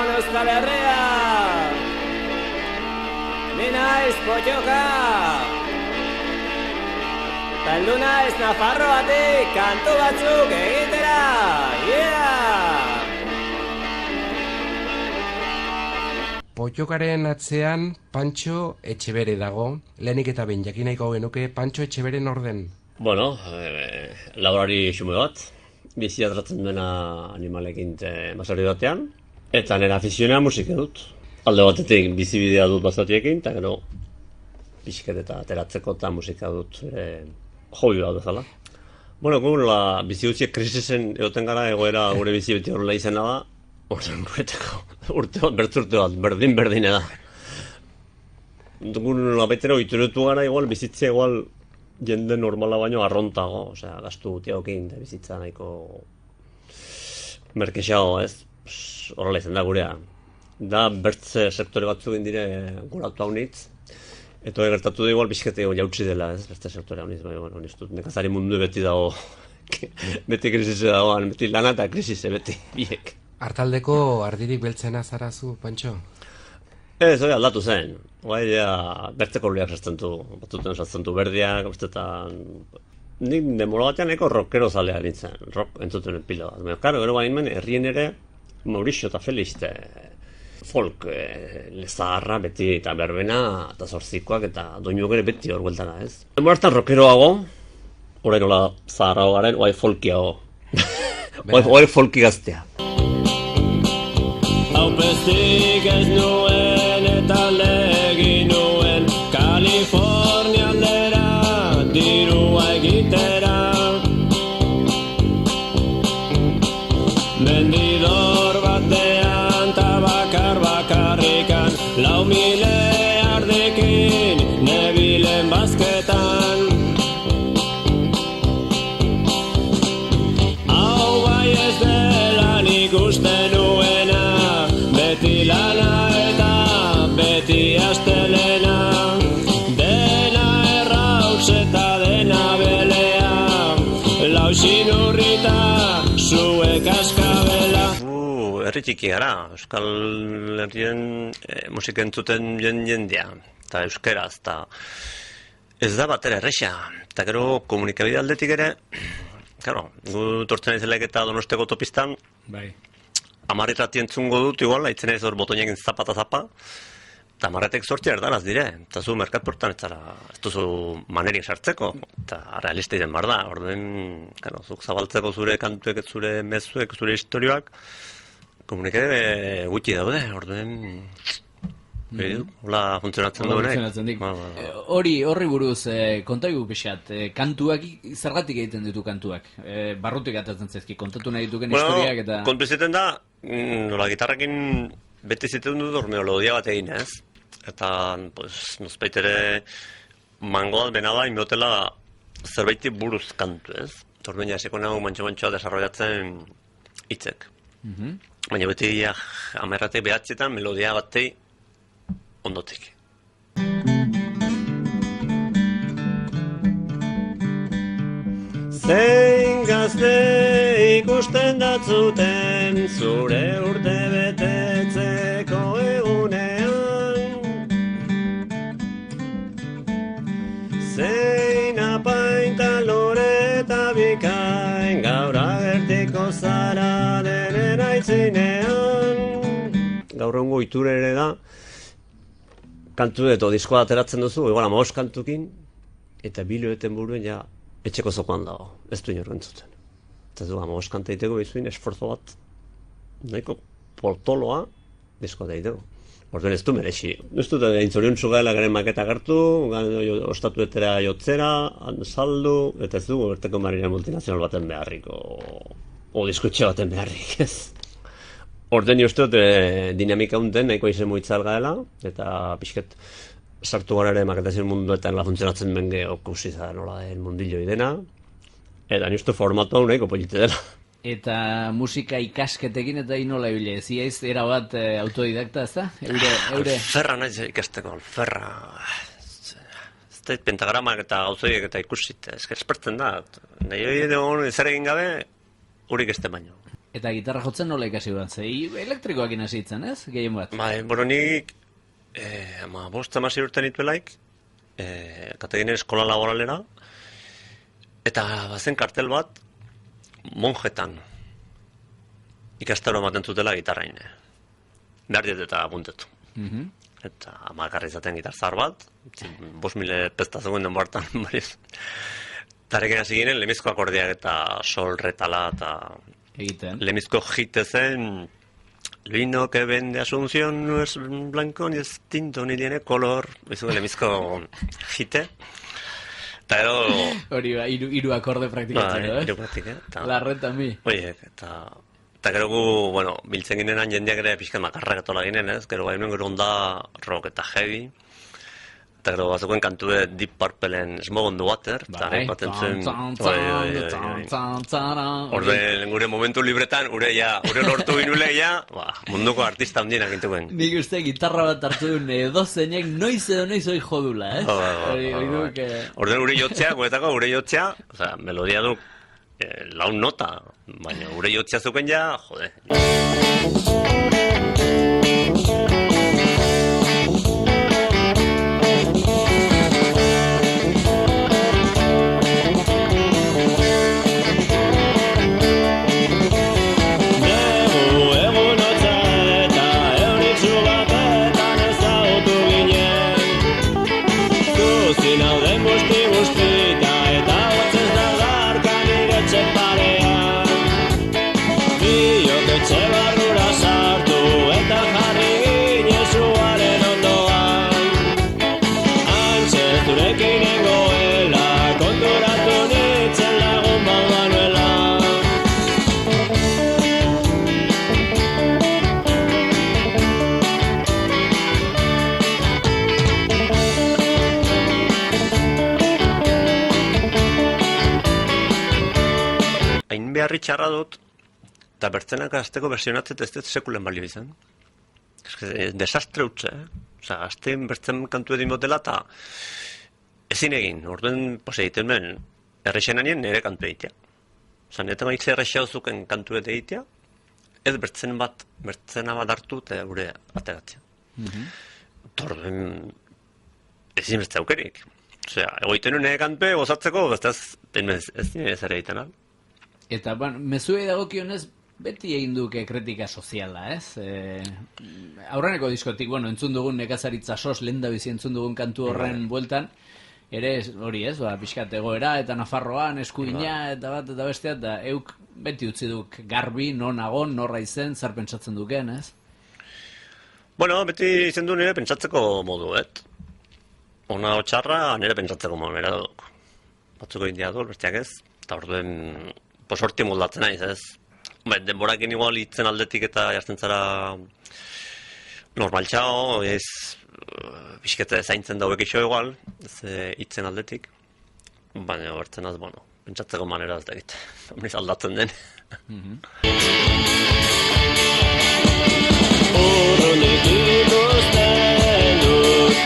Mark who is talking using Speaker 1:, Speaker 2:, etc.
Speaker 1: Egunon Euskal Herria! Ni naiz Pottoka! Heldu naiz Nafarroatik kantu batzuk egitera! Yeah!
Speaker 2: Pottokaren atzean Pantxo Etxebere dago. Lehenik eta behin jakin nahiko genuke Pantxo Etxeberen orden.
Speaker 3: Bueno, laborari xume bat, bizia tratzen duena animalekin basari batean, eta nire afizionea musika dut. Alde batetik bizibidea dut basatiekin, eta gero pixket eta ateratzeko eta musika dut hobi bat bezala. Bueno, gure bizi gutxiek krisisen egoten gara, egoera gure bizi beti horrela izena da, urte bat, bertzurte bat, berdin da. Gure baitera oituretu gara, igual, bizitzea igual, jende normala baino arrontago, osea, gastu gutiagokin, bizitza nahiko merkexago, ez? Horrela izan da gurea. Da, bertze sektore batzuk indire goratu haunitz, eta gertatu da igual bizkete jautsi dela, ez? Bertze sektore haunitz, baina, niztut, nekazari mundu beti dago, beti krisise dagoan, beti lana eta krisise, beti, biek.
Speaker 2: Artaldeko ardirik beltzena zarazu, Pantxo?
Speaker 3: Ez, hori aldatu zen. Guai, bertzeko horiak sartzen du berdiak, bestetan... Nik demora batean eko rockero zalea nintzen, rock entzuten pila bat. Karo, gero bain herrien ere, Mauricio eta Felix, folk, zaharra, beti eta berbena, eta zorzikoak, eta doinuak ere beti hor gueltana, ez? Demora hartan rockeroago, orain hola zaharrago garen, oai folkiago. Oai folki gaztea.
Speaker 1: Haupestik ez nuen eta legin nuen Kalifornia aldera dirua egitera Mendidor batean ta bakarrikan 4 miliardekin nebilen bazketan Hau bai ez dela nik uste nuena Beti lana eta beti astelena Dena errauts eta dena belea Lausin urrita zuek askabela
Speaker 3: Herri txiki gara, Euskal Herrien musika entzuten jendea, eta euskeraz, eta ez da batera erresa. Eta gero komunikabide aldetik ere, gu tortzen izelaik eta Donosteko autopistan,
Speaker 4: Bai.
Speaker 3: 10 irrati entzungo dut, igual, haitzen ez hor botoinekin zapa, eta 10 zortzi erdaraz dire, eta zu merkatportan ez duzu maneri sartzeko, eta realista izen bar da, orduen, zuk zabaltzeko zure kantuek, zure mezuek, zure historioak, komunikade gutxi daude, orduen, hola funtzionatzen duenek.
Speaker 4: Horri buruz, kontaigu pixat, kantuak, zergatik egiten ditu kantuak? Barrutik atatzen zaizki, kontatu nahi dituken historiak eta...
Speaker 3: Kontu izaten da, nola gitarrekin beti ziten dut melodia bat egin ez. Eta, nozpeit ere, mangoat bena da, inbotela zerbaiti buruz kantu ez. Torbeina eseko nago mantxo-mantxoa desarrollatzen hitzek. Baina beti amerratek behatzietan melodia batei ondotik. Zein gazte ikusten datzuten zure urte betetzeko egunean Zein apainta loreta bikain gaur agertiko zara denen aitzinean Gaur egungo iture ere da kantu edo diskoa ateratzen duzu, igual 15 kantukin, eta biloeten buruen ja etxeko zokoan dago, ez du inorren zuten. Eta du, 15 kanta egiteko behizuin esforzo bat, nahiko portoloa diskoa da egiteko. Orduen ez du merexi. Ez dut intzorion txugaela garen maketa gertu, ostatu etera jotzera, saldu, eta ez du berteko marina multinazional baten beharrik, o diskutxe baten beharrik, ez. Orden uste dut dinamika unten nahiko izen muitzal gaela, eta pixket sartu gara ere maketazio munduetan la funtzionatzen benge okusi da nola den mundillo idena, eta uste formatu hau nahiko polite dela.
Speaker 4: Eta musika ikasketekin eta inola ibile, ziaiz erabat autodidakta, ez da?
Speaker 3: Alferra nahiz ikasteko, alferra. Ez da pentagramak eta gauzoiek eta ikusit, ez que espertzen da. Nahi hori egon zer egin gabe, hurik este baino.
Speaker 4: Eta gitarra jotzen nola ikasi duan, elektrikoak inasi itzen, ez? Gehien bat.
Speaker 3: Bai, nik 5-6 urte nituelaik, kateginen eskola laboralera, eta bazen kartel bat, monjetan ikastaro ematen zutela gitarrain. Behar diet eta apuntetu. Eta amakarri izaten gitar zahar bat, 5.000 pesta zegoen den bartan, tarekin hasi ginen, lemizko akordeak eta sol, retala, eta lemizko hite zen, vino que vende Asunción no es blanco ni es tinto ni tiene color, ez lemizko hite. Eta edo...
Speaker 4: Hori ba, iru akorde praktikatzen,
Speaker 3: Iru praktikatzen.
Speaker 4: Larreta mi.
Speaker 3: Oie, eta gero gu, biltzen ginenan jendeak ere pixka makarrak etola ginen, ez? Gero gainuen gero onda rock eta heavy. Eta gero bazekoen kantue Deep Purpleen Smoke on the Water. Eta nahi baten zuen... Orden, gure momentu libretan, ure lortu ginule munduko artista handienak gintukuen.
Speaker 4: Nik uste gitarra bat hartu duen edozeinek noiz edo noiz hoi jodula, ez?
Speaker 3: Orden, gure jotzea, guretako gure jotzea, melodia du laun nota, baina gure jotzea zuken ja, jode. Beharri txarra dut, eta bertzenak azteko versionatzet ez dut sekulen balio izan. Desastre utze, azten bertzen kantu edin botela, eta ezin egin, orduen egiten ben, errexen anien nire kantu egitea. Eta maitze errexea zuken kantu egitea, ez bertzena bat hartu eta gure ateratzea. Orduen ezin bertze aukerik. Egoiten nire kantu gozatzeko, ez nire ez ere egiten al.
Speaker 4: Eta, mezuei dagokionez, beti egin duke kritika soziala, ez? Aurreneko diskotik, entzun dugun nekazaritza sos, lehen da bizi entzun dugun kantu horren bueltan, ere hori ez, pixkat egoera, eta Nafarroan, eskuina, eta bat, eta bestea, eta euk beti utzi duk garbi, non agon, norra izen, zer pentsatzen duken, ez?
Speaker 3: Beti izen du nire pentsatzeko modu, Ona o txarra, nire pentsatzeko modu, nire duk. Batzuko india dut, besteak ez, eta orduen... Sorti moldatzen naiz, ez? Denborakin igual hitzen aldetik eta jartzen zara normaltxao, ez biskete zaintzen dauek iso igual, ez hitzen aldetik. Baina bertzen az, pentsatzeko manera ez da egite. Homeniz aldatzen den.
Speaker 1: Urrunik ikusten dut,